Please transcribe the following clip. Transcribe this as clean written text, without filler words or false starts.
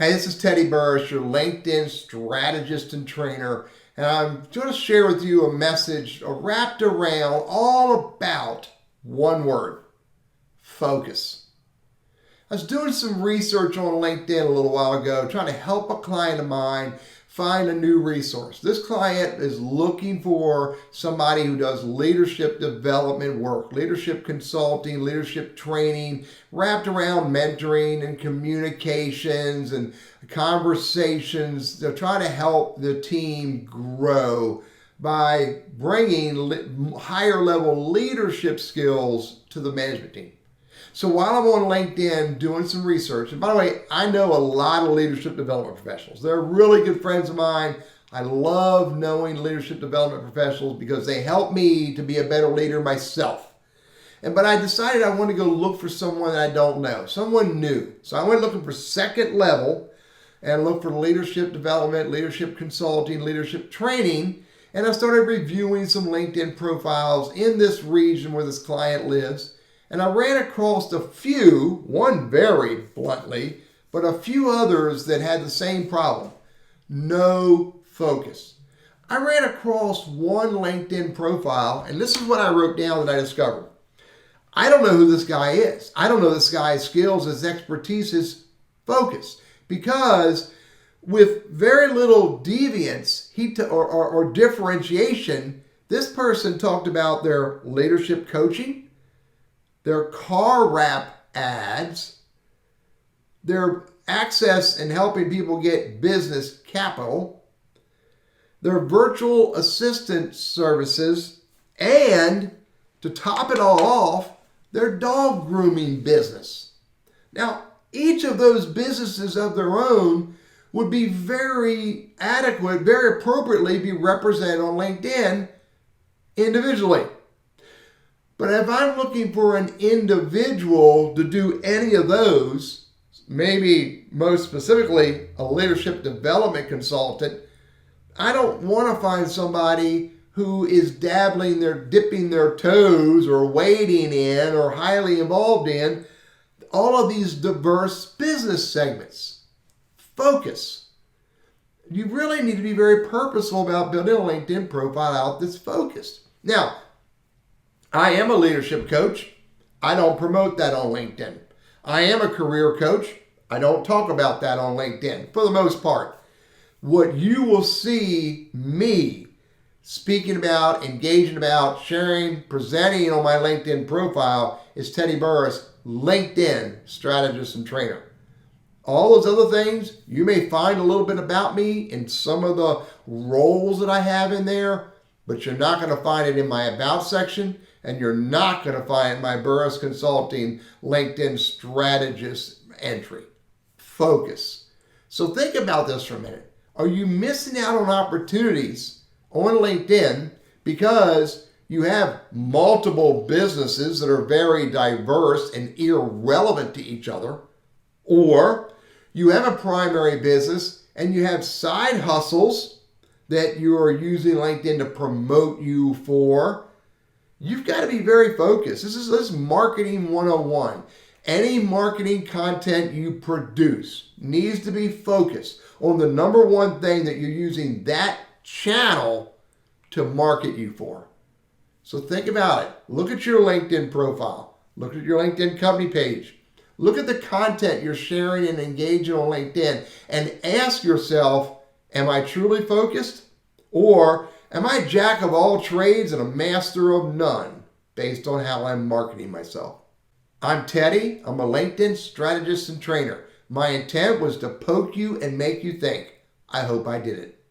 Hey, this is Teddy Burriss, your LinkedIn strategist and trainer, and I'm going to share with you a message wrapped around all about one word: focus. I was doing some research on LinkedIn a little while ago, trying to help a client of mine find a new resource. This client is looking for somebody who does leadership development work, leadership consulting, leadership training, wrapped around mentoring and communications and conversations. They're trying to help the team grow by bringing higher level leadership skills to the management team. So while I'm on LinkedIn doing some research, and by the way, I know a lot of leadership development professionals. They're really good friends of mine. I love knowing leadership development professionals because they help me to be a better leader myself. But I decided I want to go look for someone that I don't know, someone new. So I went looking for second level and looked for leadership development, leadership consulting, leadership training. And I started reviewing some LinkedIn profiles in this region where this client lives. And I ran across a few, one very bluntly, but a few others that had the same problem: no focus. I ran across one LinkedIn profile, and this is what I wrote down that I discovered. I don't know who this guy is. I don't know this guy's skills, his expertise, his focus. Because with very little deviance or differentiation, this person talked about their leadership coaching, their car wrap ads, their access in helping people get business capital, their virtual assistant services, and to top it all off, their dog grooming business. Now, each of those businesses of their own would be very adequate, very appropriately be represented on LinkedIn individually. But if I'm looking for an individual to do any of those, maybe most specifically a leadership development consultant, I don't want to find somebody who is dipping their toes or wading in or highly involved in all of these diverse business segments. Focus. You really need to be very purposeful about building a LinkedIn profile out that's focused. Now, I am a leadership coach. I don't promote that on LinkedIn. I am a career coach. I don't talk about that on LinkedIn for the most part. What you will see me speaking about, engaging about, sharing, presenting on my LinkedIn profile is Teddy Burriss, LinkedIn strategist and trainer. All those other things, you may find a little bit about me in some of the roles that I have in there, but you're not going to find it in my About section, and you're not going to find my Burriss Consulting LinkedIn strategist entry. Focus. So think about this for a minute. Are you missing out on opportunities on LinkedIn because you have multiple businesses that are very diverse and irrelevant to each other? Or you have a primary business and you have side hustles that you are using LinkedIn to promote you for? You've got to be very focused. This is marketing 101. Any marketing content you produce needs to be focused on the number one thing that you're using that channel to market you for. So think about it. Look at your LinkedIn profile. Look at your LinkedIn company page. Look at the content you're sharing and engaging on LinkedIn and ask yourself, am I truly focused? Or am I jack of all trades and a master of none based on how I'm marketing myself? I'm Teddy. I'm a LinkedIn strategist and trainer. My intent was to poke you and make you think. I hope I did it.